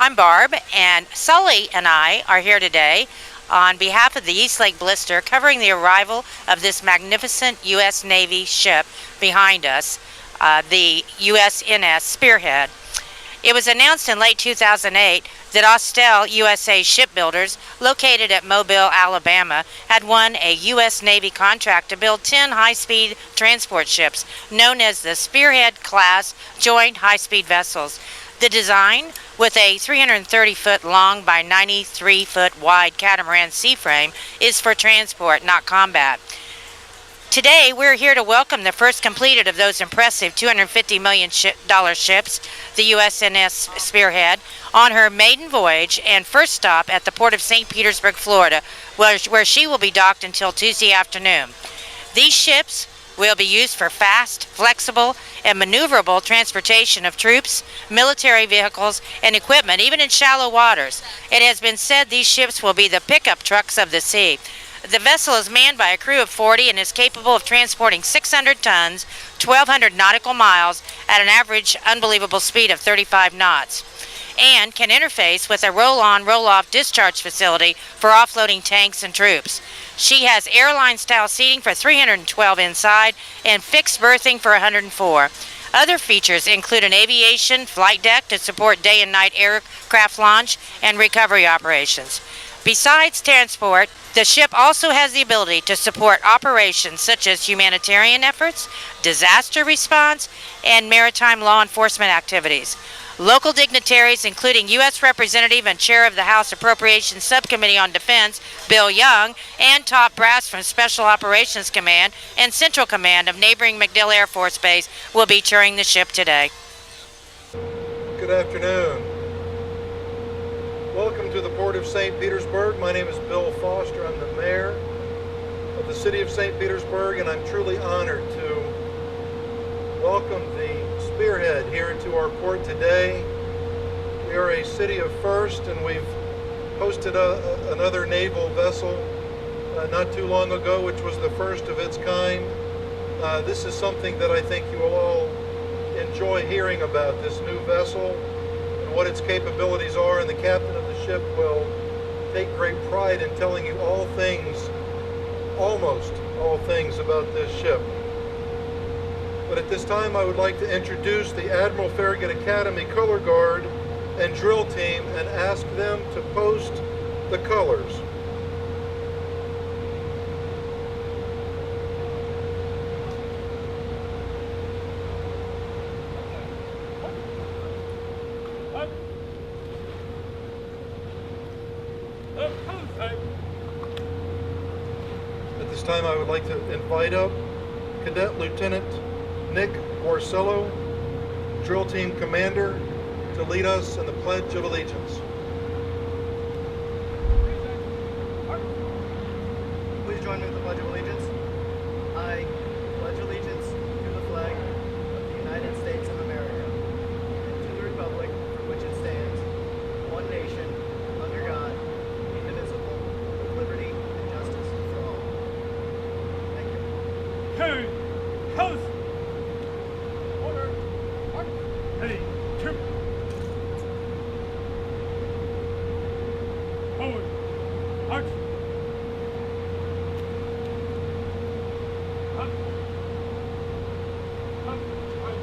I'm Barb, and Sully and I are here today on behalf of the Eastlake Blister, covering the arrival of this magnificent U.S. Navy ship behind us, the USNS Spearhead. It was announced in late 2008 that Austal USA shipbuilders, located at Mobile, Alabama, had won a U.S. Navy contract to build 10 high-speed transport ships known as the Spearhead class joint high-speed vessels. The design, with a 330-foot long by 93-foot wide catamaran seaframe, is for transport, not combat. Today, we're here to welcome the first completed of those impressive $250 million ships, the USNS Spearhead, on her maiden voyage and first stop at the Port of St Petersburg, Florida, where she will be docked until Tuesday afternoon. These ships will be used for fast, flexible, and maneuverable transportation of troops, military vehicles, and equipment, even in shallow waters. It has been said these ships will be the pickup trucks of the sea. The vessel is manned by a crew of 40 and is capable of transporting 600 tons, 1,200 nautical miles at an average unbelievable speed of 35 knots, and can interface with a roll-on, roll-off discharge facility for offloading tanks and troops. She has airline-style seating for 312 inside and fixed berthing for 104. Other features include an aviation flight deck to support day and night aircraft launch and recovery operations. Besides transport, the ship also has the ability to support operations such as humanitarian efforts, disaster response, and maritime law enforcement activities. Local dignitaries, including U.S. Representative and Chair of the House Appropriations Subcommittee on Defense, Bill Young, and top brass from Special Operations Command and Central Command of neighboring MacDill Air Force Base, will be touring the ship today. Good afternoon. Welcome to the Port of St. Petersburg. My name is Bill Foster. I'm the mayor of the city of St. Petersburg, and I'm truly honored to welcome the Spearhead here to our port today. We are a city of first, and we've hosted another naval vessel not too long ago, which was the first of its kind. This is something that I think you will all enjoy hearing about, this new vessel and what its capabilities are, and the captain of the ship will take great pride in telling you all things, almost all things about this ship. But at this time, I would like to introduce the Admiral Farragut Academy Color Guard and drill team and ask them to post the colors. At this time, I would like to invite up Cadet Lieutenant Nick Orsello, drill team commander, to lead us in the Pledge of Allegiance. Please join me with the Pledge of Allegiance. I pledge allegiance to the flag of the United States of America and to the republic for which it stands, one nation, under God, indivisible, with liberty and justice for all. Thank you. Turn, coast. Order, march, ready, troop. Forward, march. Up, up, right.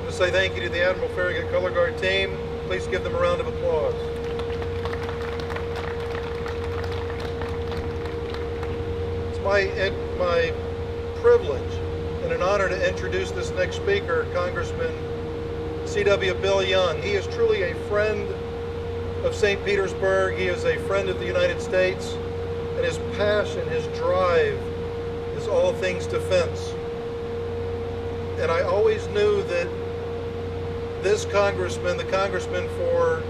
To say thank you to the Admiral Farragut Color Guard team, please give them a round of applause. It's my privilege and an honor to introduce this next speaker, Congressman C.W. Bill Young. He is truly a friend of St. Petersburg. He is a friend of the United States, and his passion, his drive is all things defense. And I always knew that this congressman, the congressman for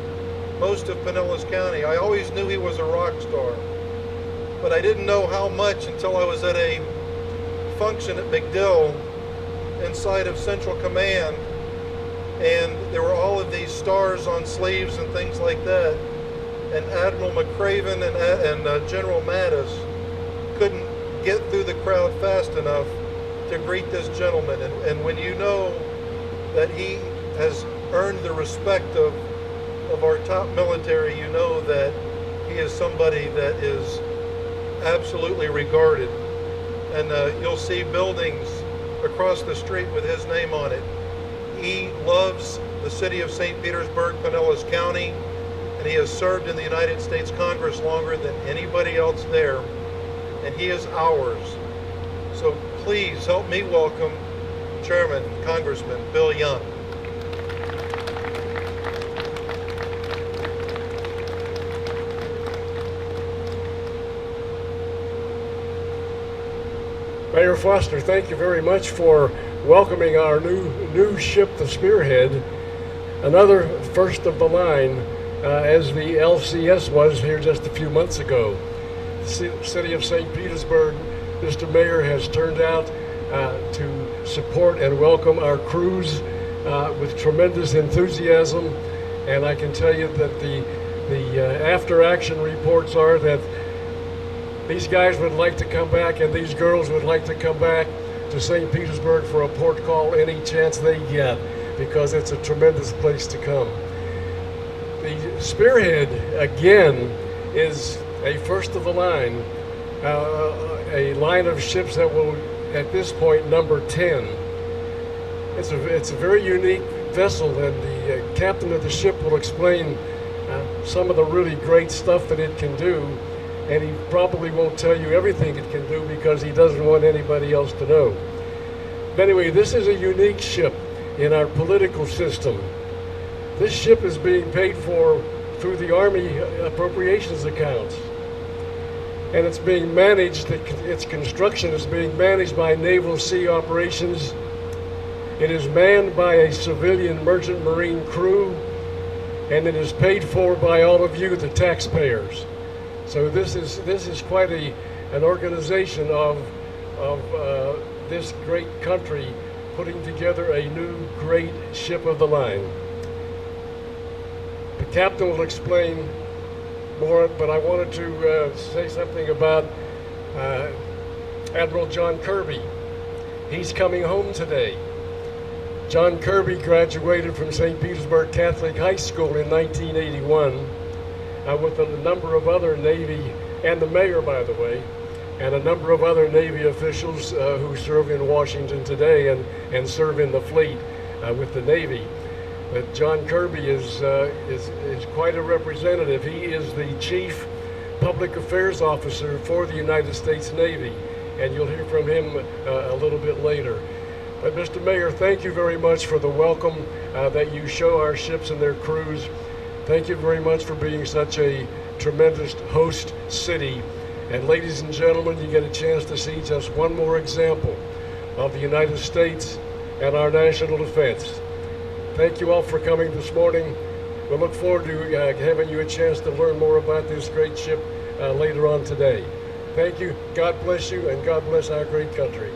most of Pinellas County, I always knew he was a rock star. But I didn't know how much until I was at a function at MacDill inside of Central Command, and there were all of these stars on sleeves and things like that. And Admiral McCraven and General Mattis couldn't get through the crowd fast enough to greet this gentleman. And when you know that he has earned the respect of our top military, you know that he is somebody that is absolutely regarded. And you'll see buildings across the street with his name on it. He loves the city of St. Petersburg, Pinellas County, and he has served in the United States Congress longer than anybody else there, and he is ours. So please help me welcome Chairman Congressman Bill Young. Mayor Foster, thank you very much for welcoming our new ship, the Spearhead, another first of the line, as the LCS was here just a few months ago. The city of St. Petersburg, Mr. Mayor, has turned out to support and welcome our crews with tremendous enthusiasm, and I can tell you that the after-action reports are that these guys would like to come back, and these girls would like to come back to St. Petersburg for a port call any chance they get, because it's a tremendous place to come. The Spearhead, again, is a first of the line, a line of ships that will, at this point, number 10. It's a very unique vessel, and the captain of the ship will explain some of the really great stuff that it can do. And he probably won't tell you everything it can do because he doesn't want anybody else to know. But anyway, this is a unique ship in our political system. This ship is being paid for through the Army appropriations accounts. And it's being managed, its construction is being managed by Naval Sea Operations. It is manned by a civilian merchant marine crew, and it is paid for by all of you, the taxpayers. So this is quite an organization of this great country putting together a new great ship of the line. The captain will explain more, but I wanted to say something about Admiral John Kirby. He's coming home today. John Kirby graduated from St. Petersburg Catholic High School in 1981. With a number of other Navy, and the mayor, by the way, and a number of other Navy officials who serve in Washington today and serve in the fleet with the Navy. But John Kirby is quite a representative. He is the Chief Public Affairs Officer for the United States Navy, and you'll hear from him a little bit later. But Mr. Mayor, thank you very much for the welcome that you show our ships and their crews. Thank you very much for being such a tremendous host city. And ladies and gentlemen, you get a chance to see just one more example of the United States and our national defense. Thank you all for coming this morning. We look forward to having you a chance to learn more about this great ship later on today. Thank you, God bless you, and God bless our great country.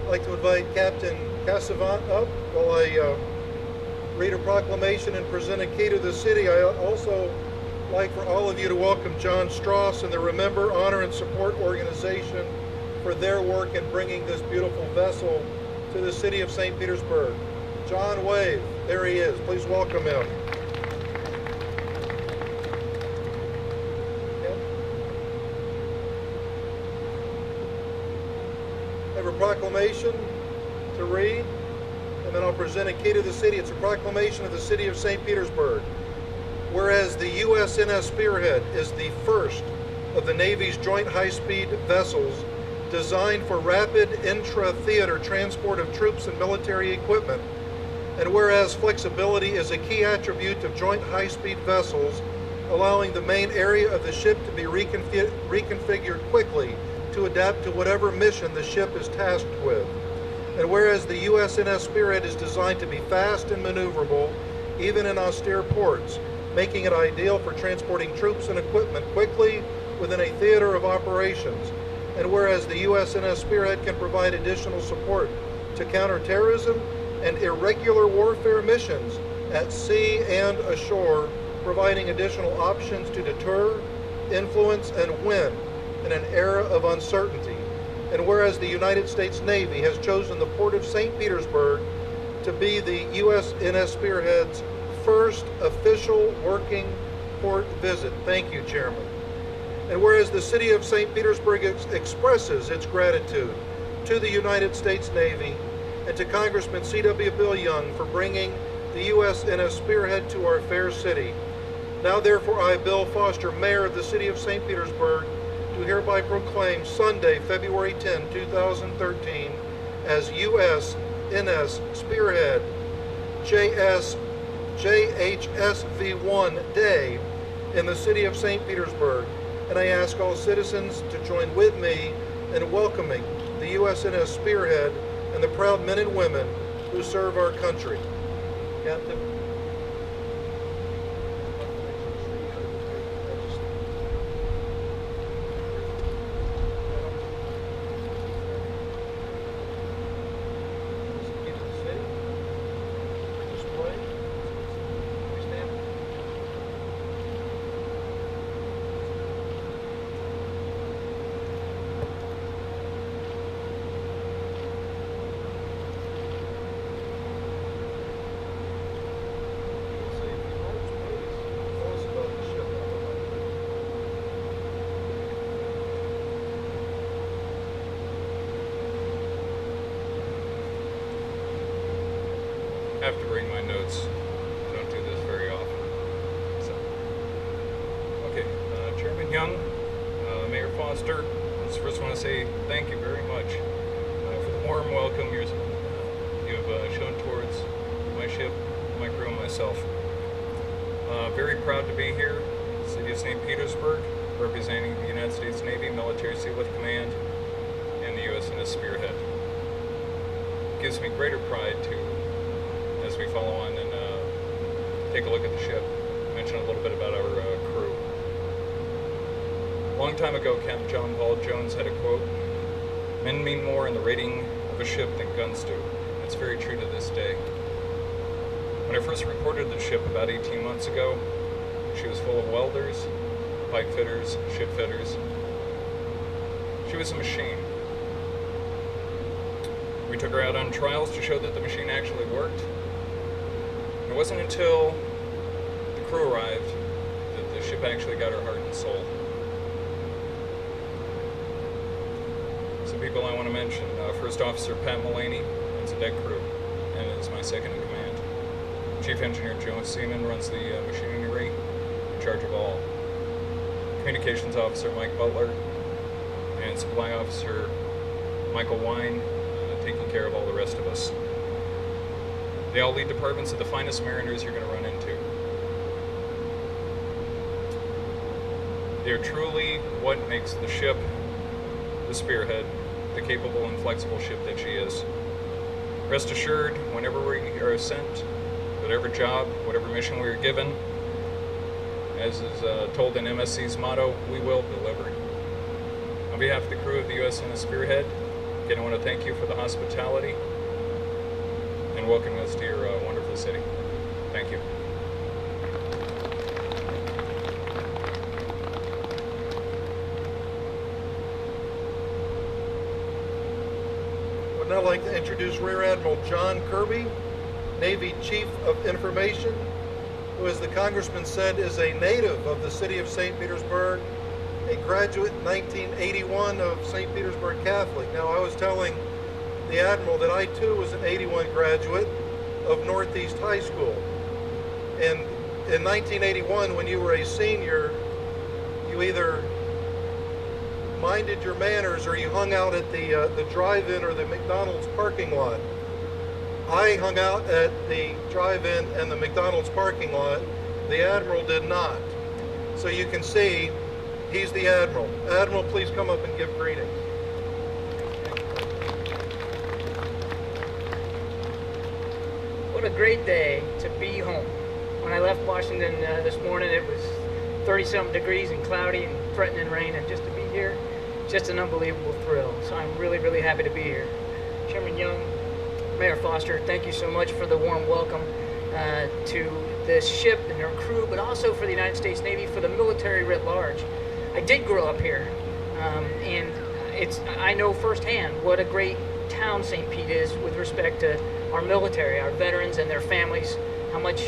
I'd like to invite Captain Cassavant up while I read a proclamation and present a key to the city. I also like for all of you to welcome John Strauss and the Remember, Honor, and Support organization for their work in bringing this beautiful vessel to the city of St. Petersburg. John, wave. There he is. Please welcome him. I have a proclamation to read, and then I'll present a key to the city. It's a proclamation of the city of St. Petersburg. Whereas the USNS Spearhead is the first of the Navy's joint high-speed vessels designed for rapid intra-theater transport of troops and military equipment. And whereas flexibility is a key attribute of joint high-speed vessels, allowing the main area of the ship to be reconfigured quickly to adapt to whatever mission the ship is tasked with. And whereas the USNS Spearhead is designed to be fast and maneuverable, even in austere ports, making it ideal for transporting troops and equipment quickly within a theater of operations. And whereas the USNS Spearhead can provide additional support to counterterrorism and irregular warfare missions at sea and ashore, providing additional options to deter, influence, and win in an era of uncertainty. And whereas the United States Navy has chosen the Port of St. Petersburg to be the USNS Spearhead's first official working port visit. Thank you, Chairman. And whereas the City of St. Petersburg expresses its gratitude to the United States Navy and to Congressman C.W. Bill Young for bringing the USNS Spearhead to our fair city. Now therefore I, Bill Foster, Mayor of the City of St. Petersburg, do hereby proclaim Sunday, February 10, 2013 as USNS Spearhead JHSV1 Day in the City of St. Petersburg. And I ask all citizens to join with me in welcoming the USNS Spearhead and the proud men and women who serve our country. Captain. I have to bring my notes. I don't do this very often. So, okay, Chairman Young, Mayor Foster, I just first want to say thank you very much for the warm welcome you've shown towards my ship, my crew, and myself. Very proud to be here, City of St. Petersburg, representing the United States Navy Military Sealift Command and the USNS Spearhead. It gives me greater pride to, as we follow on and take a look at the ship, mention a little bit about our crew. A long time ago, Captain John Paul Jones had a quote, "Men mean more in the rating of a ship than guns do." It's very true to this day. When I first reported the ship about 18 months ago, she was full of welders, pipe fitters, ship fitters. She was a machine. We took her out on trials to show that the machine actually worked. It wasn't until the crew arrived that the ship actually got her heart and soul. Some people I want to mention. First Officer Pat Mullaney runs the deck crew and is my second in command. Chief Engineer Joe Seaman runs the machinery, in charge of all. Communications Officer Mike Butler and Supply Officer Michael Wine taking care of all the rest of us. They all lead departments of the finest mariners you're going to run into. They're truly what makes the ship, the Spearhead, the capable and flexible ship that she is. Rest assured, whenever we are sent, whatever job, whatever mission we are given, as is told in MSC's motto, we will deliver. On behalf of the crew of the USNS Spearhead, again, I want to thank you for the hospitality and welcoming us to your wonderful city. Thank you. I would now like to introduce Rear Admiral John Kirby, Navy Chief of Information, who, as the Congressman said, is a native of the City of St. Petersburg, a graduate in 1981 of St. Petersburg Catholic. Now, I was telling the Admiral that I too was an 81 graduate of Northeast High School. And in 1981, when you were a senior, you either minded your manners or you hung out at the drive-in or the McDonald's parking lot. I hung out at the drive-in and the McDonald's parking lot. The Admiral did not. So you can see he's the Admiral. Admiral, please come up and give greetings. What a great day to be home. When I left Washington this morning, it was 30-something degrees and cloudy and threatening rain, and just to be here, just an unbelievable thrill. So I'm really, really happy to be here. Chairman Young, Mayor Foster, thank you so much for the warm welcome to this ship and her crew, but also for the United States Navy, for the military writ large. I did grow up here, and I know firsthand what a great town St. Pete is with respect to our military, our veterans and their families, how much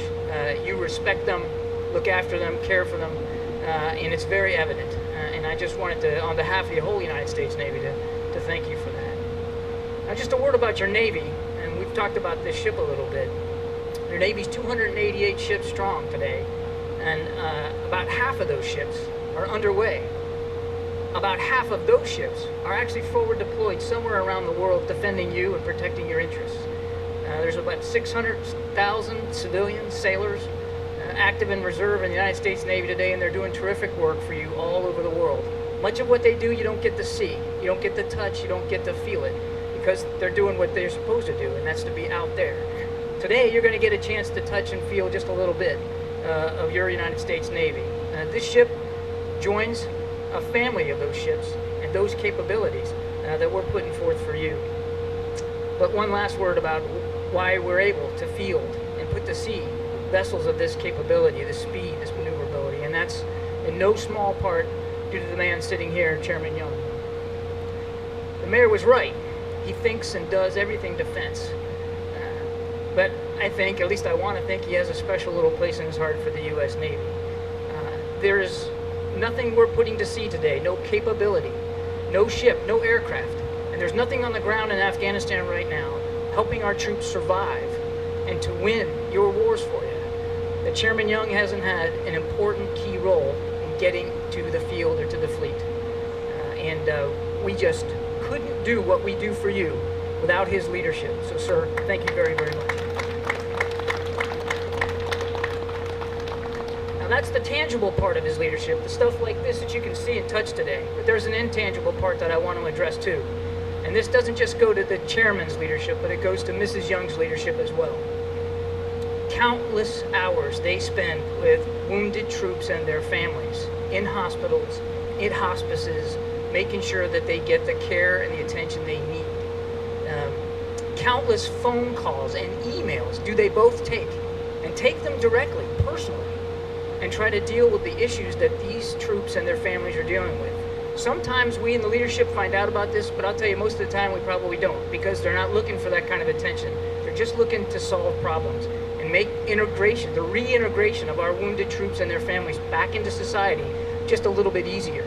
you respect them, look after them, care for them, and it's very evident. And I just wanted to, on behalf of the whole United States Navy, to thank you for that. Now, just a word about your Navy, and we've talked about this ship a little bit. Your Navy's 288 ships strong today, and about half of those ships are underway. About half of those ships are actually forward deployed somewhere around the world defending you and protecting your interests. There's about 600,000 civilian sailors active in reserve in the United States Navy today, and they're doing terrific work for you all over the world. Much of what they do you don't get to see, you don't get to touch, you don't get to feel it, because they're doing what they're supposed to do, and that's to be out there. Today you're going to get a chance to touch and feel just a little bit of your United States Navy. This ship joins a family of those ships and those capabilities that we're putting forth for you. But one last word about why we're able to field and put to sea vessels of this capability, this speed, this maneuverability, and that's in no small part due to the man sitting here, Chairman Young. The mayor was right. He thinks and does everything defense. But I think, at least I want to think, he has a special little place in his heart for the U.S. Navy. There's nothing we're putting to sea today, no capability, no ship, no aircraft, and there's nothing on the ground in Afghanistan right now helping our troops survive and to win your wars for you that Chairman Young hasn't had an important key role in getting to the field or to the fleet. And we just couldn't do what we do for you without his leadership. So, sir, thank you very, very much. Now, that's the tangible part of his leadership, the stuff like this that you can see and touch today. But there's an intangible part that I want to address, too. And this doesn't just go to the chairman's leadership, but it goes to Mrs. Young's leadership as well. Countless hours they spend with wounded troops and their families in hospitals, in hospices, making sure that they get the care and the attention they need. Countless phone calls and emails do they both take, and take them directly, personally, and try to deal with the issues that these troops and their families are dealing with. Sometimes we in the leadership find out about this, but I'll tell you, most of the time we probably don't, because they're not looking for that kind of attention. They're just looking to solve problems and make integration, the reintegration of our wounded troops and their families back into society just a little bit easier.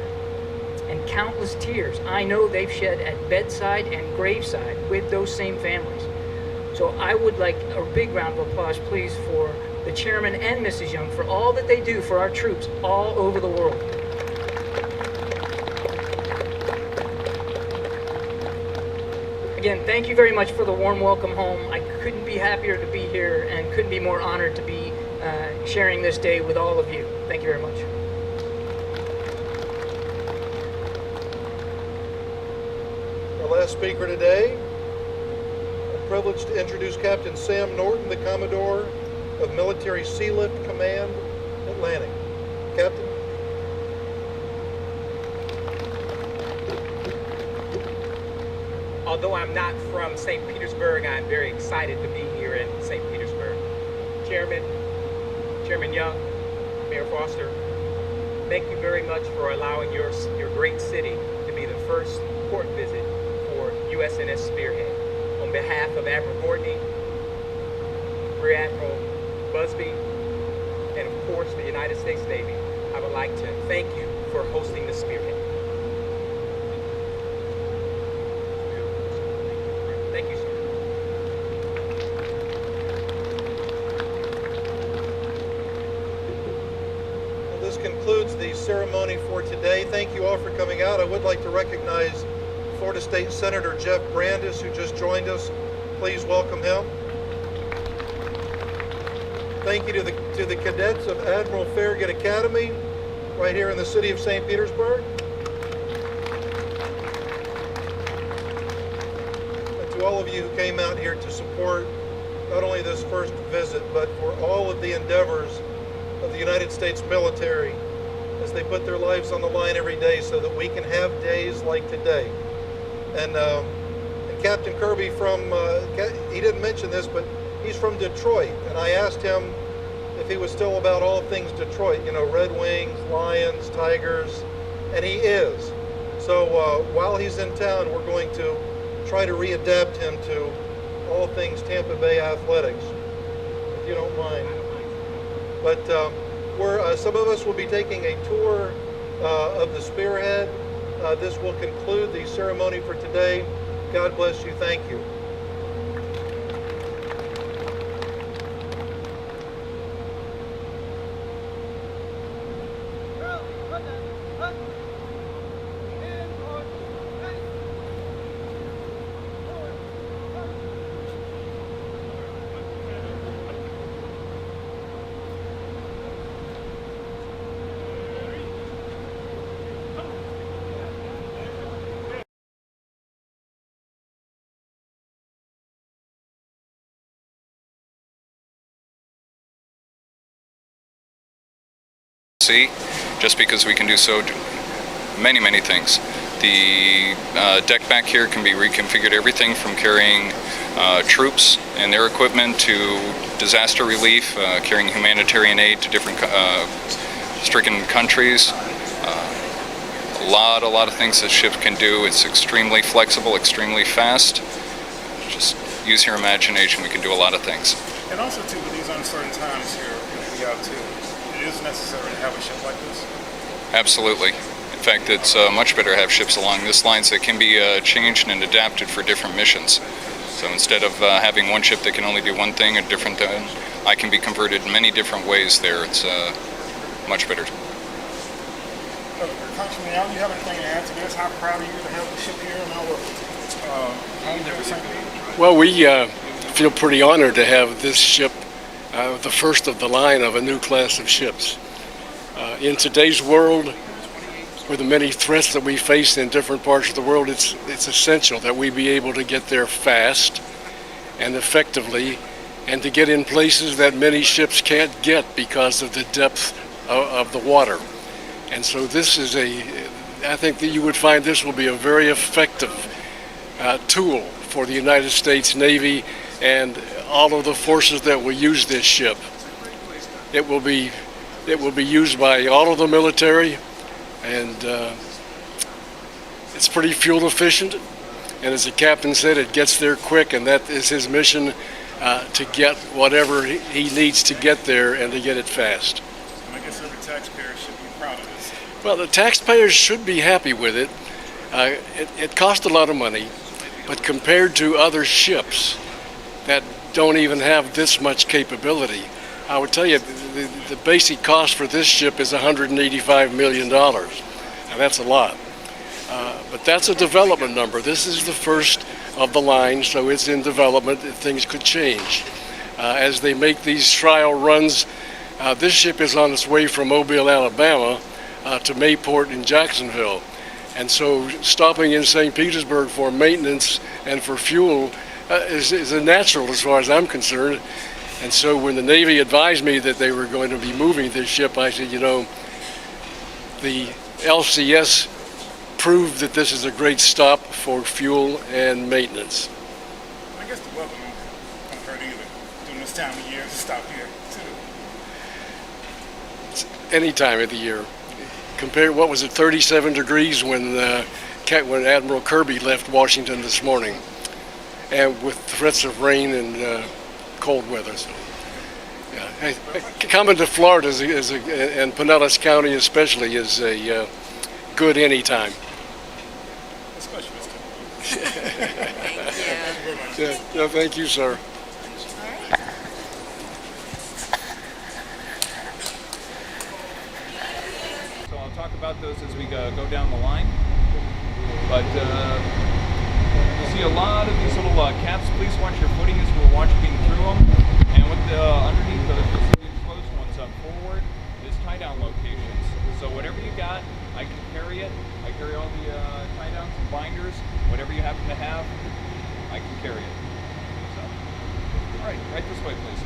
And countless tears I know they've shed at bedside and graveside with those same families. So I would like a big round of applause, please, for the chairman and Mrs. Young for all that they do for our troops all over the world. Again, thank you very much for the warm welcome home. I couldn't be happier to be here and couldn't be more honored to be sharing this day with all of you. Thank you very much. Our last speaker today, I'm privileged to introduce Captain Sam Norton, the Commodore of Military Sealift Command, Atlantic. Captain. Although I'm not from St. Petersburg, I'm very excited to be here in St. Petersburg. Chairman Young, Mayor Foster, thank you very much for allowing your great city to be the first port visit for USNS Spearhead. On behalf of Admiral Gordney, Rear Admiral Busby, and of course the United States Navy, I would like to thank you for hosting the Spearhead. Thank you, sir. Well, this concludes concludes the ceremony for today. Thank you all for coming out. I would like to recognize Florida State Senator Jeff Brandes, who just joined us. Please welcome him. Thank you to the cadets of Admiral Farragut Academy, right here in the city of St. Petersburg. And to all of you who came out here to support not only this first visit, but for all of the endeavors of the United States military as they put their lives on the line every day so that we can have days like today. And Captain Kirby he didn't mention this, but he's from Detroit, and I asked him if he was still about all things Detroit, you know, Red Wings, Lions, Tigers, and he is. So while he's in town, we're going to try to readapt him to all things Tampa Bay athletics, if you don't mind. But some of us will be taking a tour of the Spearhead. This will conclude the ceremony for today. God bless you. Thank you. Just because we can do so many things. The deck back here can be reconfigured, everything from carrying troops and their equipment to disaster relief, carrying humanitarian aid to different stricken countries. A lot of things this ship can do. It's extremely flexible, extremely fast. Just use your imagination, we can do a lot of things. And also too, with these uncertain times here in the out too, it is necessary to have a ship like this? Absolutely. In fact, it's much better to have ships along this lines that can be changed and adapted for different missions. So instead of having one ship that can only do one thing, I can be converted in many different ways there. It's much better. Congressman, you have anything to add to this? How proud are you to have the ship here in our home there at St. Petersburg? Well, we feel pretty honored to have this ship, the first of the line of a new class of ships. In today's world, with the many threats that we face in different parts of the world, it's essential that we be able to get there fast and effectively, and to get in places that many ships can't get because of the depth of the water. And so this is I think that you would find this will be a very effective tool for the United States Navy and all of the forces that will use this ship. It will be used by all of the military, and it's pretty fuel efficient. And as the captain said, it gets there quick, and that is his mission, to get whatever he needs to get there and to get it fast. And I guess every taxpayer should be proud of this. Well, the taxpayers should be happy with it. It cost a lot of money, but compared to other ships that don't even have this much capability, I would tell you the basic cost for this ship is $185 million. Now that's a lot. But that's a development number. This is the first of the line, so it's in development. Things could change. As they make these trial runs, this ship is on its way from Mobile, Alabama to Mayport in Jacksonville. And so stopping in St. Petersburg for maintenance and for fuel is a natural as far as I'm concerned. And so when the Navy advised me that they were going to be moving this ship, I said, you know, the LCS proved that this is a great stop for fuel and maintenance. I guess the weather won't hurt either during this time of year to stop here too. It's any time of the year. Compared, what was it, 37 degrees when Admiral Kirby left Washington this morning, and with threats of rain and cold weather. So, yeah. Coming to Florida and Pinellas County especially is a good any time. Especially this time. Thank you. Yeah, thank you, sir. about those as we go down the line. But you see a lot of these little caps. Please watch your footing as we're watching through them. And with the underneath those, the exposed ones up forward, is tie-down locations. So whatever you got, I can carry it. I carry all the tie-downs and binders. Whatever you happen to have, I can carry it. So, all right this way, please.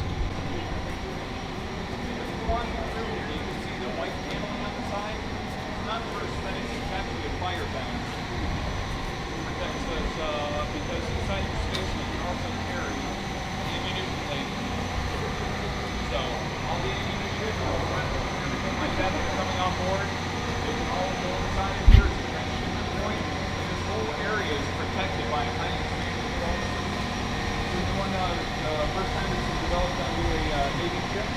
One through here, you can see the white paneling on the side. It's not for aesthetics, it's actually a fire balance. It protects us because inside the space you can also carry the ammunition label. So all the ammunition, everything like that that's coming on board, they can all go inside of here. It's a transshipment point, and this whole area is protected by a highly expanded foam. This is one the first time this was developed onto a Navy ship.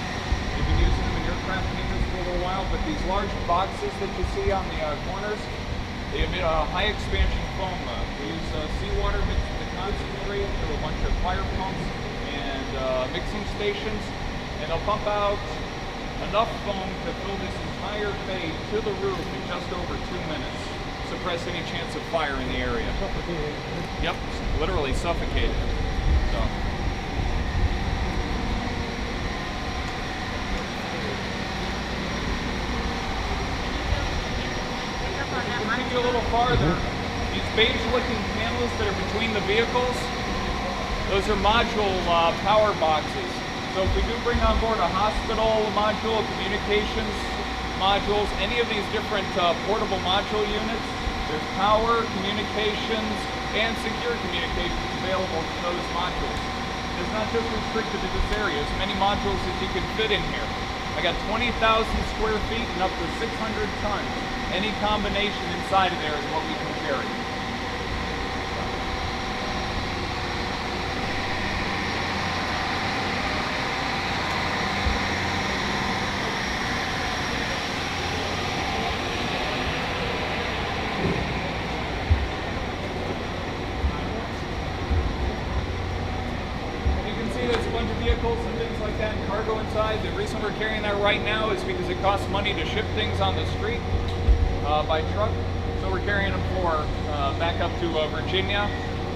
They've been using them in aircraft hangars for a little while, but these large boxes that you see on the corners, they emit a high expansion foam. We use seawater mixed with the concentrate through a bunch of fire pumps and mixing stations, and they'll pump out enough foam to fill this entire bay to the roof in just over 2 minutes. Suppress any chance of fire in the area. Yep, literally suffocated. So. A little farther, these beige-looking panels that are between the vehicles, those are module power boxes. So if we do bring on board a hospital module, communications modules, any of these different portable module units, there's power, communications, and secure communications available to those modules. It's not just restricted to this area. As many modules as you can fit in here. I got 20,000 square feet and up to 600 tons. Any combination inside of there is what we can carry. You can see there's a bunch of vehicles and things like that and cargo inside. The reason we're carrying that right now is because it costs money to ship things on the street. By truck, so we're carrying them for back up to Virginia.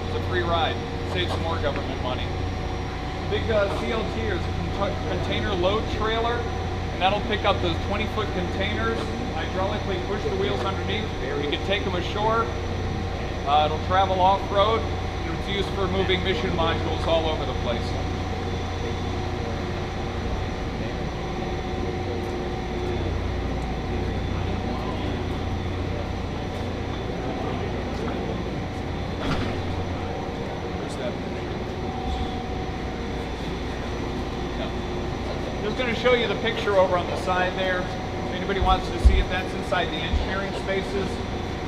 It's a free ride. Save some more government money. Big CLT is a container load trailer, and that'll pick up those 20-foot containers, hydraulically push the wheels underneath. You can take them ashore. It'll travel off-road. It's used for moving mission modules all over the place. Going to show you the picture over on the side there. If anybody wants to see it, that's inside the engineering spaces.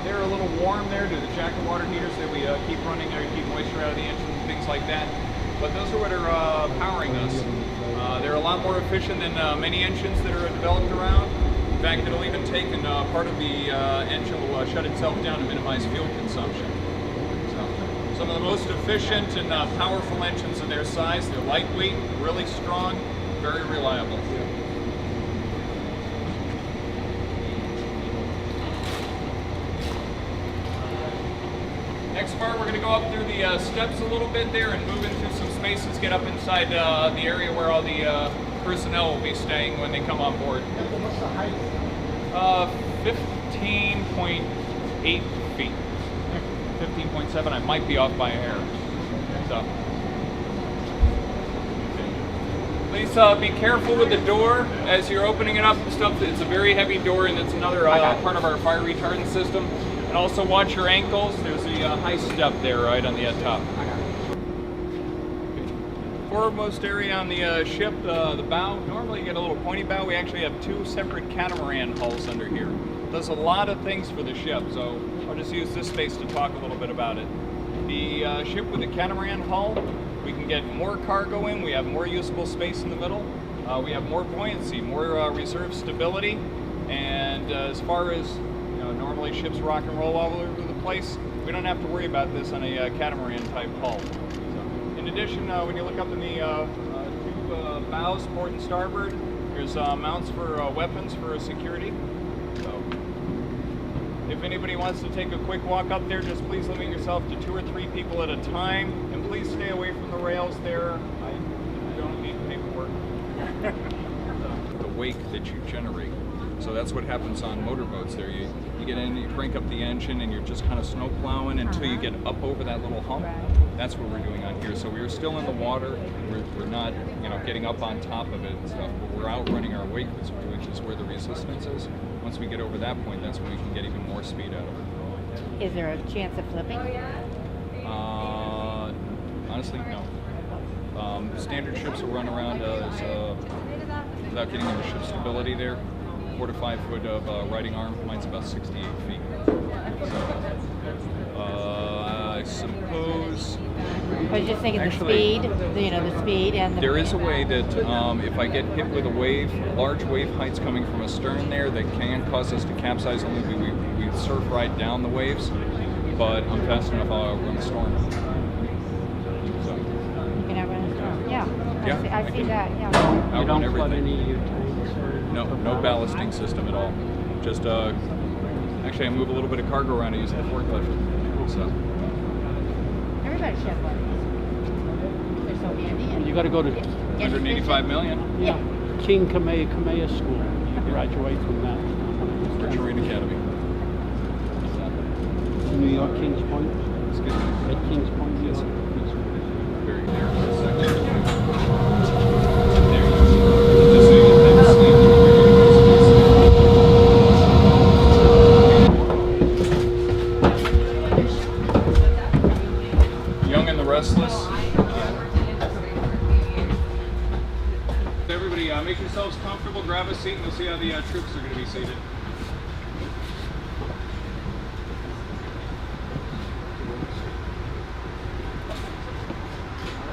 They're a little warm there due to the jacket water heaters that we keep running there to keep moisture out of the engine and things like that. But those are what are powering us. They're a lot more efficient than many engines that are developed around. In fact, it'll even take and part of the engine will shut itself down to minimize fuel consumption. So, some of the most efficient and powerful engines of their size. They're lightweight, really strong, very reliable. Next part, we're going to go up through the steps a little bit there and move into some spaces, get up inside the area where all the personnel will be staying when they come on board. What's the height? 15.8 feet. 15.7, I might be off by a hair. So. Please be careful with the door as you're opening it up and stuff. It's a very heavy door, and it's another part of our fire retardant system. And also watch your ankles. There's a high step there right on the top. Foremost area on the ship, the bow. Normally you get a little pointy bow. We actually have two separate catamaran hulls under here. Does a lot of things for the ship, so I'll just use this space to talk a little bit about it. The ship with the catamaran hull, we can get more cargo in, we have more usable space in the middle, we have more buoyancy, more reserve stability, and as far as normally ships rock and roll all over the place, we don't have to worry about this on a catamaran type hull. So, in addition, when you look up in the two bows, port and starboard, there's mounts for weapons for security. So, If anybody wants to take a quick walk up there, just please limit yourself to 2 or 3 people at a time, and please stay away from the rails there. I don't need paperwork. The wake that you generate. So that's what happens on motorboats there. You get in, you crank up the engine, and you're just kind of snow plowing until you get up over that little hump. That's what we're doing on here. So we're still in the water. We're not, getting up on top of it and stuff, but we're outrunning our wake, which is where the resistance is. Once we get over that point, that's when we can get even more speed out of it. Is there a chance of flipping? Honestly, no. Standard ships will run around without getting into ship stability there. 4 to 5 foot of riding arm. Mine's about 68 feet. So, I suppose. I was just thinking the speed and there is a way that if I get hit with a wave, large wave heights coming from astern there, that can cause us to capsize. Only we surf right down the waves, but I'm fast enough. I'll run the storm. So. You can outrun the storm. Yeah. Yeah, I see that. Yeah. You don't flood any tanks or no ballasting system at all. Just actually, I move a little bit of cargo around using the forklift. So. Everybody should have one. They're so handy. You got to go to 185 million. Yeah. King Kamehameha School. You graduate from that. For Marine Academy. New York Kings Point. Excuse me. At Kings Point. Yes, sir. Very clear for a second. Young and the Restless. Everybody, make yourselves comfortable, grab a seat, and we'll see how the troops are going to be seated.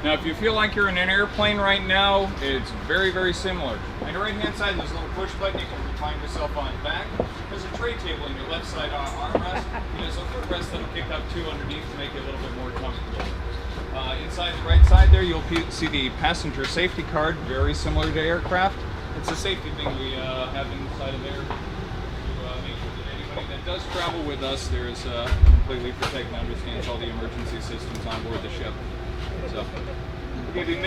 Now, if you feel like you're in an airplane right now, it's very, very similar. On your right-hand side, there's a little push button. You can recline yourself on back. There's a tray table in your left side armrest. There's a footrest that'll kick up 2 underneath to make it a little bit more comfortable. Inside the right side there, you'll see the passenger safety card, very similar to aircraft. It's a safety thing we have inside of there to make sure that anybody that does travel with us there is completely protected and understands all the emergency systems on board the ship. So, okay, the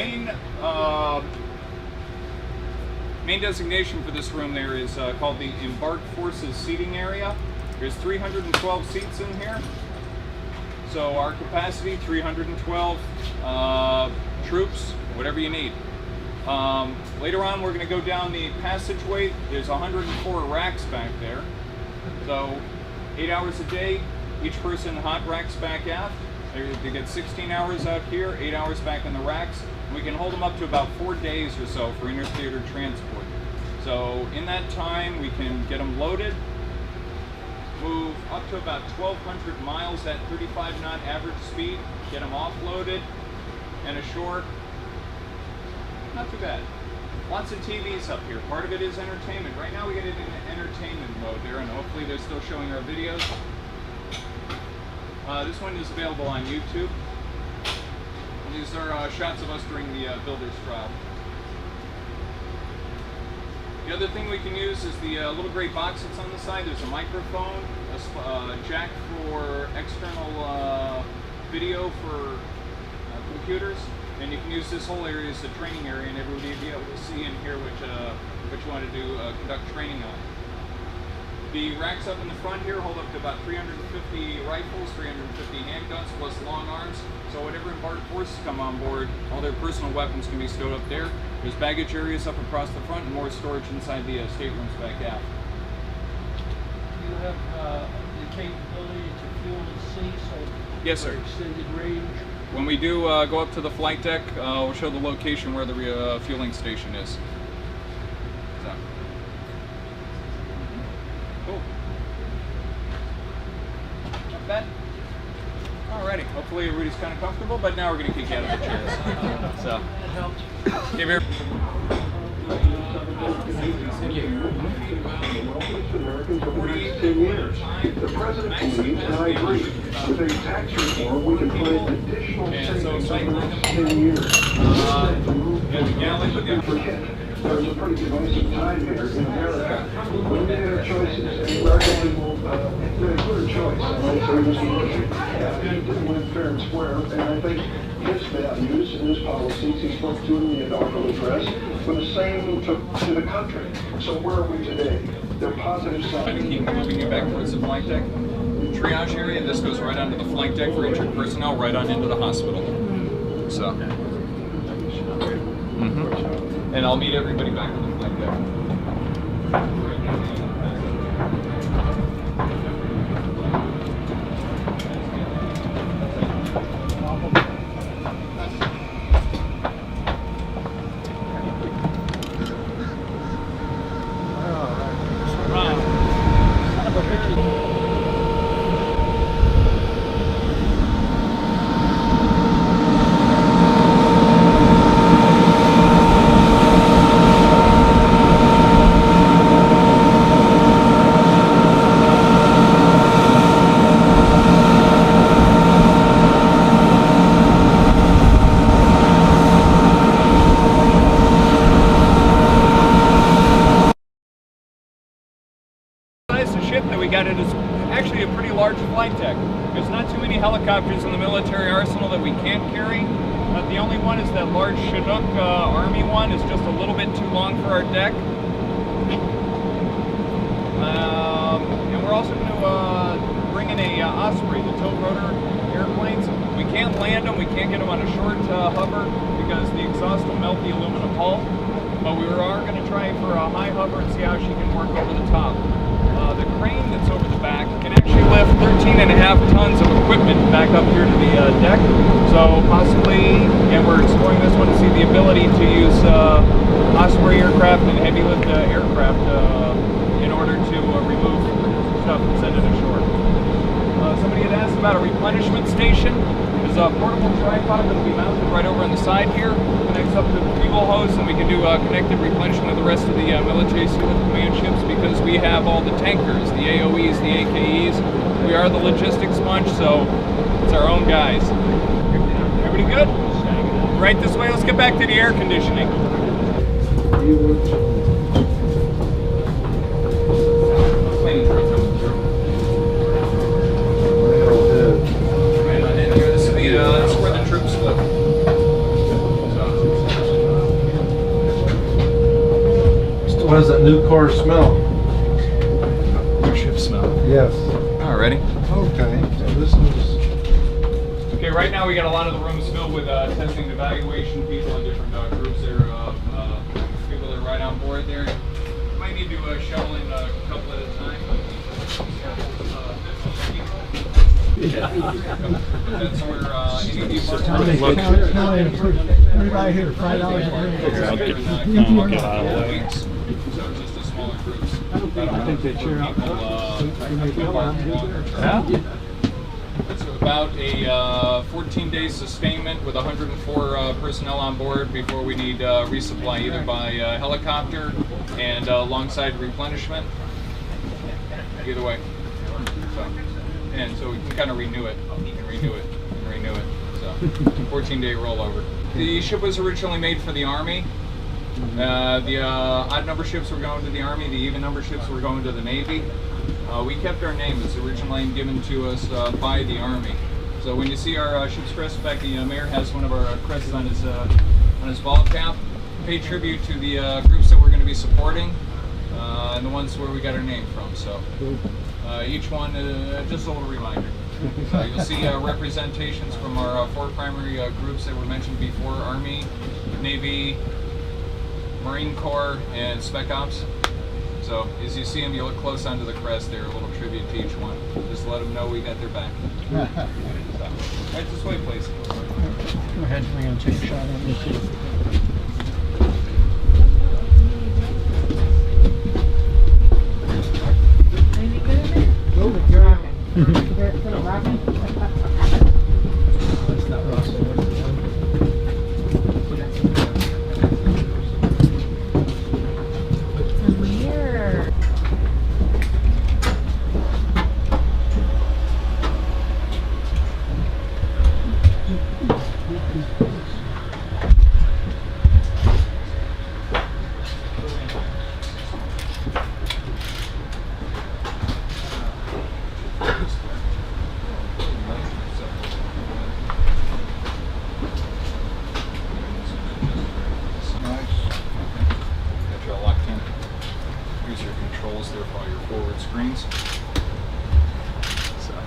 main designation for this room there is called the Embarked Forces Seating Area. There's 312 seats in here. So our capacity, 312 troops, whatever you need. Later on, we're going to go down the passageway. There's 104 racks back there. So 8 hours a day, each person hot racks back aft. They get 16 hours out here, 8 hours back in the racks. And we can hold them up to about 4 days or so for inter-theater transport. So in that time, we can get them loaded, move up to about 1,200 miles at 35 knot average speed, get them offloaded and ashore. Not too bad. Lots of TVs up here. Part of it is entertainment. Right now we get it in entertainment mode there, and hopefully they're still showing our videos. This one is available on YouTube. And these are shots of us during the builder's trial. The other thing we can use is the little gray box that's on the side. There's a microphone, a jack for external video for computers, and you can use this whole area as a training area, and everybody will be able to see and hear what you want to do, conduct training on. The racks up in the front here hold up to about 350 rifles, 350 handguns, plus long arms. So whatever embarked forces come on board, all their personal weapons can be stowed up there. There's baggage areas up across the front and more storage inside the staterooms back aft. Do you have the capability to fuel the sea, so yes, sir. Extended range? When we do go up to the flight deck, we'll show the location where the fueling station is. So. Cool. Not bad. Alrighty. Hopefully everybody's kind of comfortable, but now we're going to kick you out of the chairs. So. Give here. The president believes, and I agree, with a tax reform, we can find additional savings over the next 10 years. Forget, there's a pretty divisive time here in America. We made our choices, and we're going to include fair and square, and I think his values and his policies he spoke to in the inaugural address were the same he took to the country. So where are we today? They're positive Trying to signs. keep moving you back towards the flight deck. Triage area, this goes right onto the flight deck for injured personnel, right on into the hospital. So. And I'll meet everybody back on the flight deck. It is actually a pretty large flight deck. There's not too many helicopters in the military arsenal that we can't carry. The only one is that large Chinook Army one. Is just a little bit too long for our deck. And we're also going to bring in a Osprey, the tilt rotor airplanes. We can't land them, we can't get them on a short hover because the exhaust will melt the aluminum hull. But we are going to try for a high hover and see how she can work over the top. The crane that's over the back can actually lift 13.5 tons of equipment back up here to the deck. So possibly, again, we're exploring this one to see the ability to use Osprey aircraft and heavy lift aircraft in order to remove stuff and send it ashore. Somebody had asked about a replenishment station. There's a portable tripod that will be mounted right over on the side here. Connects up to the fuel hose, and we can do connected replenishment of the rest of the military sealift command ships because we have all the tankers, the AOEs, the AKEs. We are the logistics sponge, so it's our own guys. Everybody good? Right this way. Let's get back to the air conditioning. Cleaning crew coming through. Right on in here. This is where the troops live. What does that new car smell? Your ship smell. Yes. Alrighty. Okay. So this is. Okay, right now we got a lot of the rooms filled with testing and evaluation people in different groups there, people that are right on board there. You might need to shovel in a couple at a time. That's where any of you Everybody here, $5 a day. So just a smaller groups. I think they cheer out. Yeah. It's about a 14-day sustainment with 104 personnel on board before we need resupply either by helicopter and alongside replenishment. Either way. And so we can kind of renew it and renew it and renew it. So 14-day rollover. The ship was originally made for the Army. The odd number ships were going to the Army. The even number ships were going to the Navy. We kept our name. It's the original name given to us by the Army. So when you see our ship's crest, in fact, the mayor has one of our crests on his ball cap. Pay tribute to the groups that we're going to be supporting and the ones where we got our name from. So each one, just a little reminder. You'll see representations from our four primary groups that were mentioned before: Army, Navy, Marine Corps, and Spec Ops. So as you see them, you look close onto the crest there, a little tribute to each one. Just let them know we got their back. So, right this way, please. Go ahead, we're going to take a shot at this.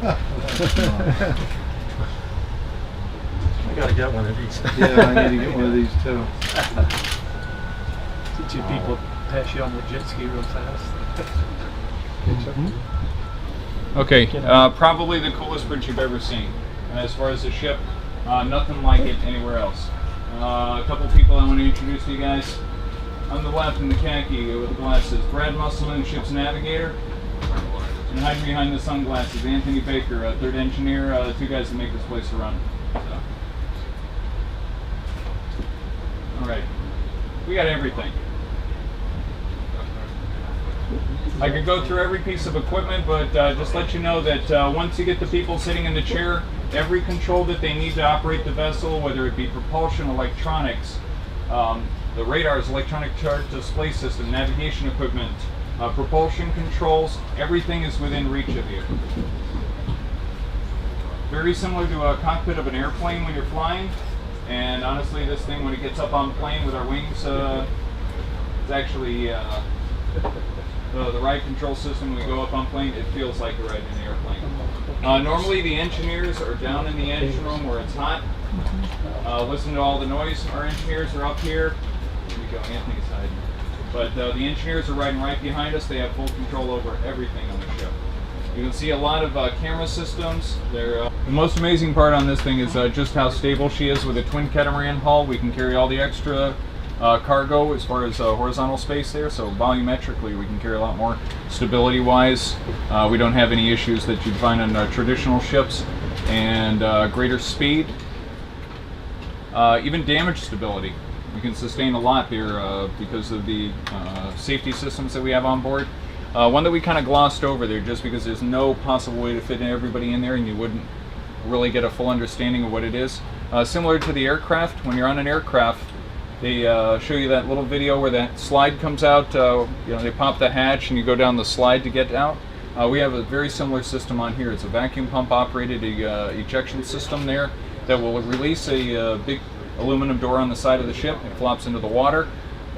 I gotta get one of these. Yeah, I need to get one of these too. Did you people pass you on the jet ski real fast? Okay, probably the coolest bridge you've ever seen. As far as the ship, nothing like it anywhere else. A couple people I want to introduce to you guys. On the left in the khaki with the glasses, Brad Musselman, ship's navigator. And hiding behind the sunglasses, Anthony Baker, third engineer, two guys that make this place run. So. All right, we got everything. I could go through every piece of equipment, but just let you know that once you get the people sitting in the chair, every control that they need to operate the vessel, whether it be propulsion, electronics, the radar's electronic chart display system, navigation equipment, propulsion controls, everything is within reach of you. Very similar to a cockpit of an airplane when you're flying, and honestly this thing when it gets up on plane with our wings, it's actually the ride control system. When we go up on plane, it feels like a ride in an airplane. Normally the engineers are down in the engine room where it's hot. Listen to all the noise. Our engineers are up here. Here we go, Anthony's hiding. But the engineers are riding right behind us. They have full control over everything on the ship. You can see a lot of camera systems. The most amazing part on this thing is just how stable she is with a twin catamaran hull. We can carry all the extra cargo as far as horizontal space there, so volumetrically we can carry a lot more. Stability wise, we don't have any issues that you'd find on traditional ships, and greater speed, even damage stability. We can sustain a lot here because of the safety systems that we have on board. One that we kind of glossed over there just because there's no possible way to fit everybody in there and you wouldn't really get a full understanding of what it is. Similar to the aircraft, when you're on an aircraft, they show you that little video where that slide comes out. They pop the hatch and you go down the slide to get out. We have a very similar system on here. It's a vacuum pump operated ejection system there that will release a big aluminum door on the side of the ship. It flops into the water.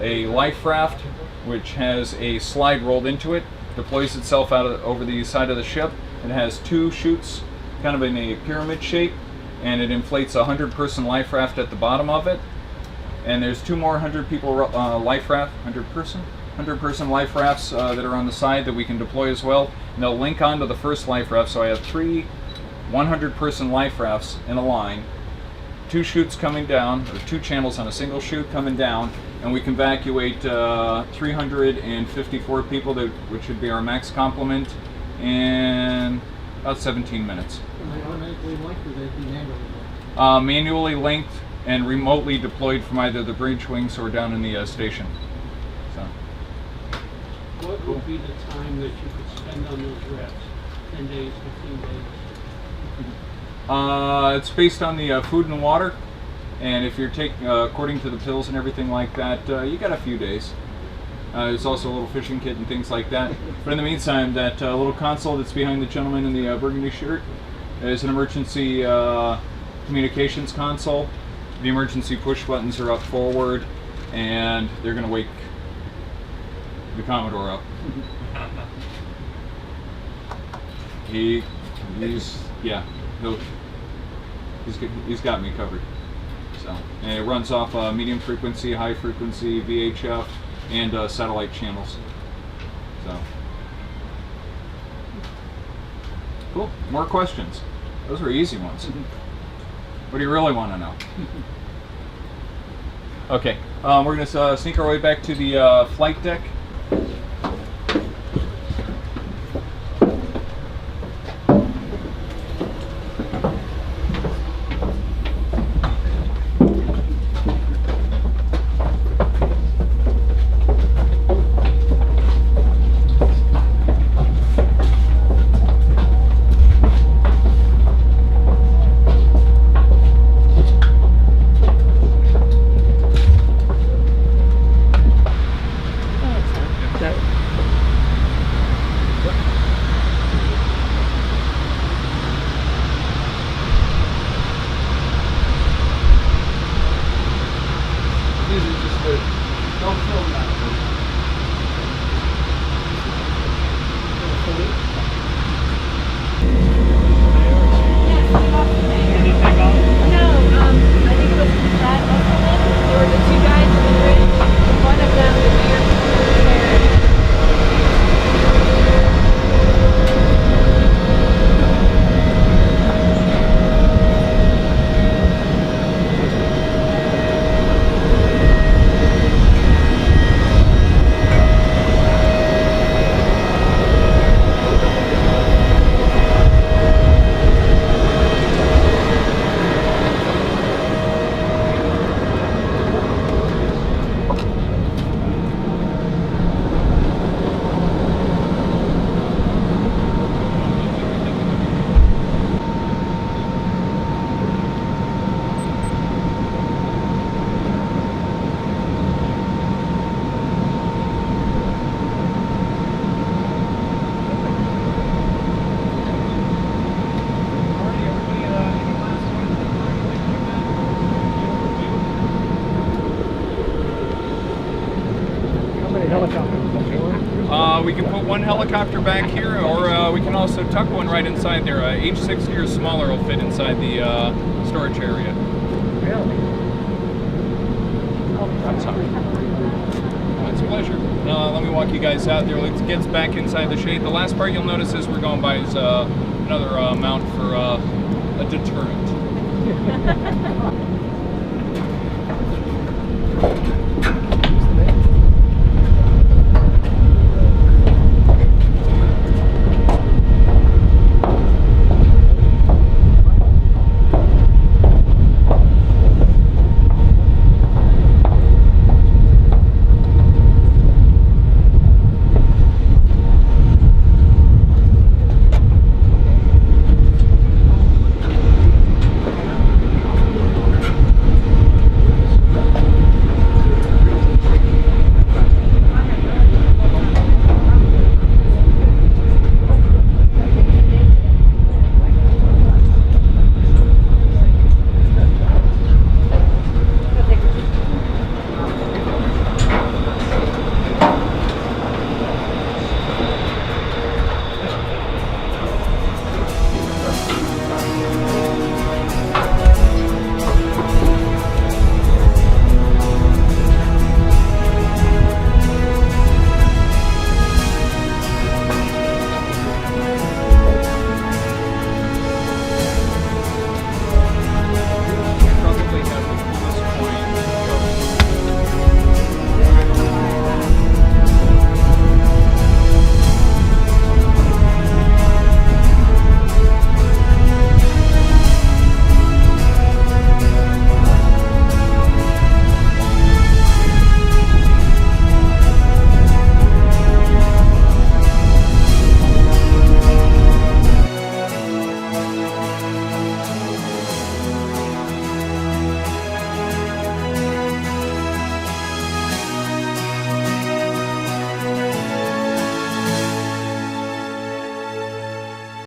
A life raft, which has a slide rolled into it, deploys itself over the side of the ship. It has two chutes, kind of in a pyramid shape, and it inflates a 100-person life raft at the bottom of it. And there's two more 100-person life rafts that are on the side that we can deploy as well. And they'll link onto the first life raft. So I have three 100-person life rafts in a line, two chutes coming down, or two channels on a single chute coming down, and we can evacuate 354 people, which would be our max complement, in about 17 minutes. Are they automatically linked or they be manually linked? Manually linked and remotely deployed from either the bridge wings or down in the station. So. What would be the time that you could spend on those reps? 10 days, 15 days? It's based on the food and water, and if you're taking, according to the pills and everything like that, you got a few days. There's also a little fishing kit and things like that. But in the meantime, that little console that's behind the gentleman in the burgundy shirt is an emergency communications console. The emergency push buttons are up forward, and they're going to wake the Commodore up. He's got me covered. So, and it runs off medium frequency, high frequency, VHF, and satellite channels. So, cool. More questions? Those were easy ones. What do you really want to know? Okay, we're going to sneak our way back to the flight deck. one helicopter back here, or we can also tuck one right inside there. H60 or smaller will fit inside the storage area. Really? Oh, I'm sorry. It's a pleasure. Let me walk you guys out there. Let's get back inside the shade. The last part you'll notice as we're going by is another mount for a deterrent.